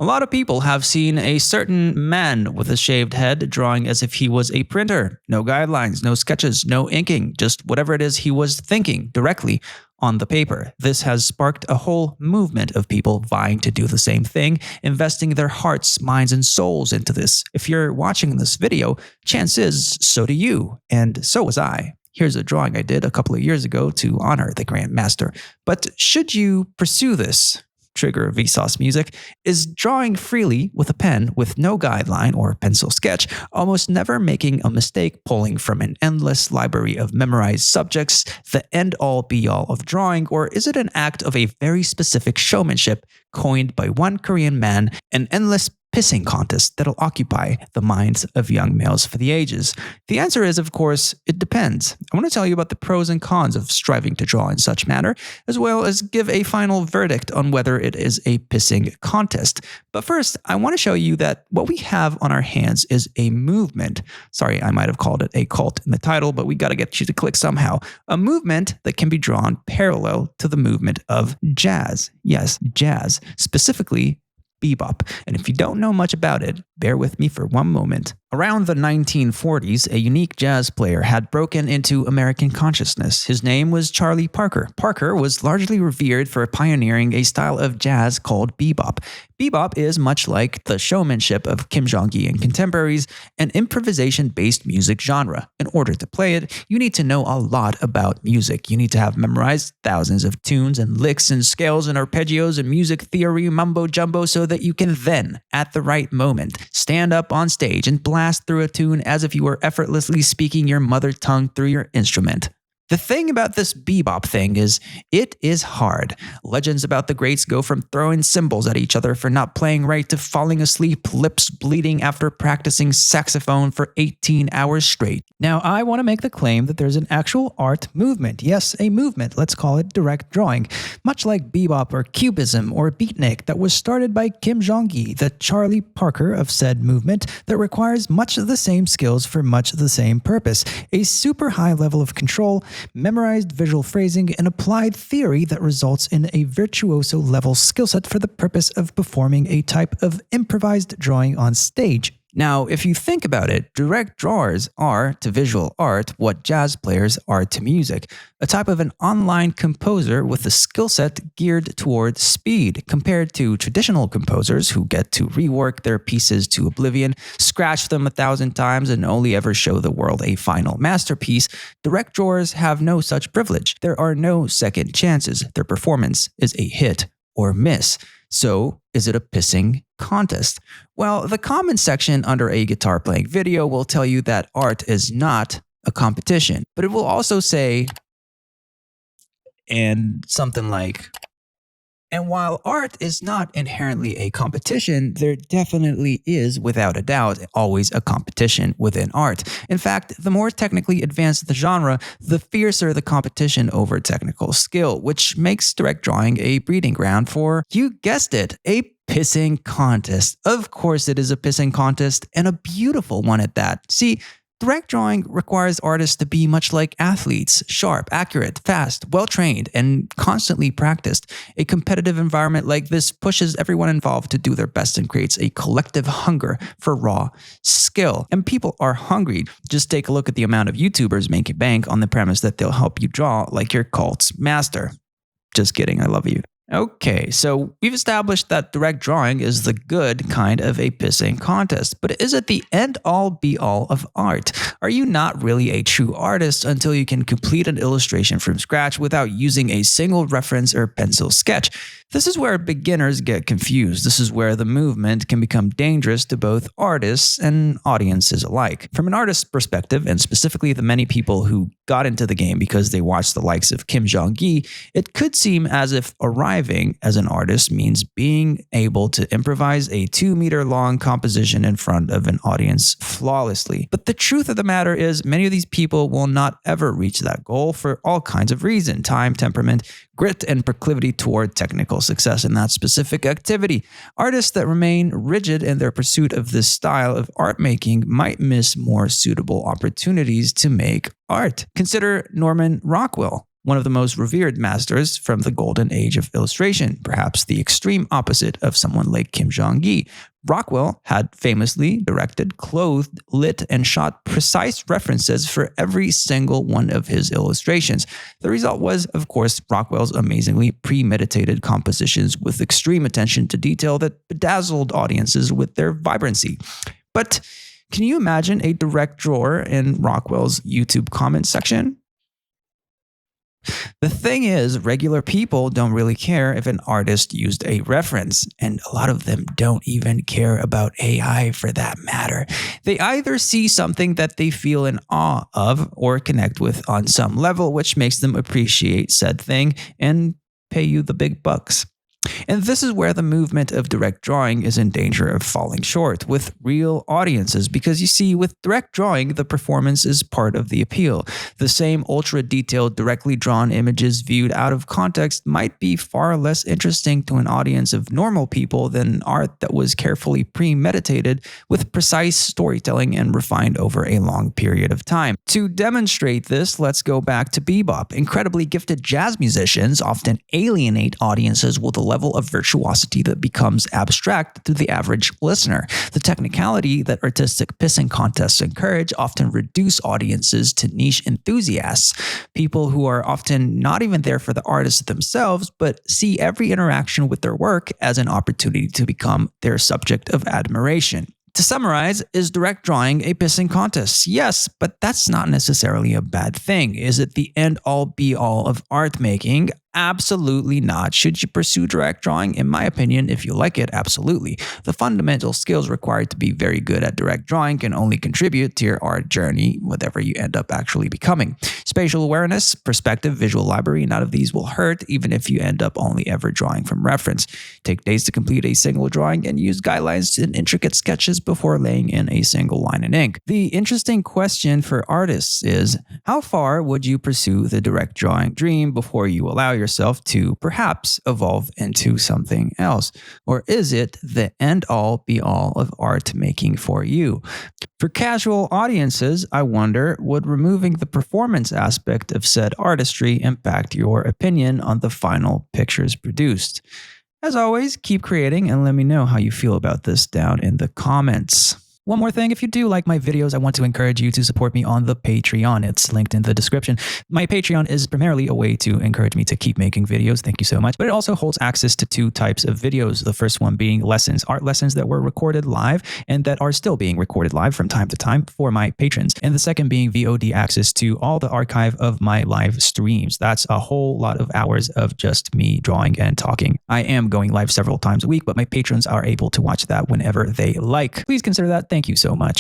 A lot of people have seen a certain man with a shaved head drawing as if he was a printer. No guidelines, no sketches, no inking, just whatever it is he was thinking directly on the paper. This has sparked a whole movement of people vying to do the same thing, investing their hearts, minds, and souls into this. If you're watching this video, chance is so do you, and so was I. Here's a drawing I did a couple of years ago to honor the Grand Master. But should you pursue this? Trigger Vsauce music, is drawing freely with a pen with no guideline or pencil sketch, almost never making a mistake, pulling from an endless library of memorized subjects, the end-all be-all of drawing, or is it an act of a very specific showmanship coined by one Korean man, an endless pissing contest that'll occupy the minds of young males for the ages? The answer is, of course, it depends. I want to tell you about the pros and cons of striving to draw in such manner, as well as give a final verdict on whether it is a pissing contest. But first, I want to show you that what we have on our hands is a movement. Sorry, I might have called it a cult in the title, but we got to get you to click somehow. A movement that can be drawn parallel to the movement of jazz. Yes, jazz. Specifically, bebop. And if you don't know much about it, bear with me for one moment. Around the 1940s, a unique jazz player had broken into American consciousness. His name was Charlie Parker. Parker was largely revered for pioneering a style of jazz called bebop. Bebop is much like the showmanship of Jung Gi and contemporaries, an improvisation-based music genre. In order to play it, you need to know a lot about music. You need to have memorized thousands of tunes and licks and scales and arpeggios and music theory mumbo-jumbo so that you can then, at the right moment, stand up on stage and blast through a tune as if you were effortlessly speaking your mother tongue through your instrument. The thing about this bebop thing is, it is hard. Legends about the greats go from throwing cymbals at each other for not playing right to falling asleep, lips bleeding after practicing saxophone for 18 hours straight. Now, I want to make the claim that there's an actual art movement. Yes, a movement. Let's call it direct drawing. Much like bebop or cubism or beatnik that was started by Jung Gi, the Charlie Parker of said movement that requires much of the same skills for much of the same purpose. A super high level of control, memorized visual phrasing, and applied theory that results in a virtuoso level skill set for the purpose of performing a type of improvised drawing on stage. Now, if you think about it, direct drawers are to visual art what jazz players are to music, a type of an online composer with a skill set geared toward speed. Compared to traditional composers who get to rework their pieces to oblivion, scratch them 1,000 times, and only ever show the world a final masterpiece, direct drawers have no such privilege. There are no second chances. Their performance is a hit or miss. So, is it a pissing contest? Well, the comment section under a guitar playing video will tell you that art is not a competition, but it will also say, and something like, and while art is not inherently a competition, there definitely is, without a doubt, always a competition within art. In fact, the more technically advanced the genre, the fiercer the competition over technical skill, which makes direct drawing a breeding ground for, you guessed it, a pissing contest. Of course it is a pissing contest, and a beautiful one at that. See, direct drawing requires artists to be much like athletes, sharp, accurate, fast, well-trained, and constantly practiced. A competitive environment like this pushes everyone involved to do their best and creates a collective hunger for raw skill. And people are hungry. Just take a look at the amount of YouTubers making bank on the premise that they'll help you draw like your cult's master. Just kidding, I love you. Okay, so we've established that direct drawing is the good kind of a pissing contest, but is it the end-all be-all of art? Are you not really a true artist until you can complete an illustration from scratch without using a single reference or pencil sketch? This is where beginners get confused. This is where the movement can become dangerous to both artists and audiences alike. From an artist's perspective, and specifically the many people who got into the game because they watched the likes of Jung Gi, it could seem as if arriving as an artist means being able to improvise a 2-meter-long composition in front of an audience flawlessly. But the truth of the matter is, many of these people will not ever reach that goal for all kinds of reasons: time, temperament, grit, and proclivity toward technical success in that specific activity. Artists that remain rigid in their pursuit of this style of art making might miss more suitable opportunities to make art. Consider Norman Rockwell. one of the most revered masters from the golden age of illustration, perhaps the extreme opposite of someone like Jung Gi. Rockwell had famously directed, clothed, lit, and shot precise references for every single one of his illustrations. The result was, of course, Rockwell's amazingly premeditated compositions with extreme attention to detail that bedazzled audiences with their vibrancy. But can you imagine a direct drawer in Rockwell's YouTube comment section? The thing is, regular people don't really care if an artist used a reference, and a lot of them don't even care about AI for that matter. They either see something that they feel in awe of or connect with on some level, which makes them appreciate said thing and pay you the big bucks. And this is where the movement of direct drawing is in danger of falling short with real audiences, because you see, with direct drawing, the performance is part of the appeal. The same ultra-detailed, directly drawn images viewed out of context might be far less interesting to an audience of normal people than art that was carefully premeditated with precise storytelling and refined over a long period of time. To demonstrate this, let's go back to bebop. Incredibly gifted jazz musicians often alienate audiences with a level of virtuosity that becomes abstract to the average listener. The technicality that artistic pissing contests encourage often reduce audiences to niche enthusiasts, people who are often not even there for the artists themselves, but see every interaction with their work as an opportunity to become their subject of admiration. To summarize, is direct drawing a pissing contest? Yes, but that's not necessarily a bad thing. Is it the end-all be-all of art making? Absolutely not. Should you pursue direct drawing? In my opinion, if you like it, absolutely. The fundamental skills required to be very good at direct drawing can only contribute to your art journey, whatever you end up actually becoming. Spatial awareness, perspective, visual library, none of these will hurt, even if you end up only ever drawing from reference. Take days to complete a single drawing and use guidelines and intricate sketches before laying in a single line in ink. The interesting question for artists is, how far would you pursue the direct drawing dream before you allow yourself to perhaps evolve into something else? Or is it the end-all be-all of art making for you? For casual audiences, I wonder, would removing the performance aspect of said artistry impact your opinion on the final pictures produced? As always, keep creating and let me know how you feel about this down in the comments. One more thing, if you do like my videos, I want to encourage you to support me on the Patreon. It's linked in the description. My Patreon is primarily a way to encourage me to keep making videos. Thank you so much. But it also holds access to two types of videos. The first one being lessons, art lessons that were recorded live and that are still being recorded live from time to time for my patrons. And the second being VOD access to all the archive of my live streams. That's a whole lot of hours of just me drawing and talking. I am going live several times a week, but my patrons are able to watch that whenever they like. Please consider that. Thank you so much.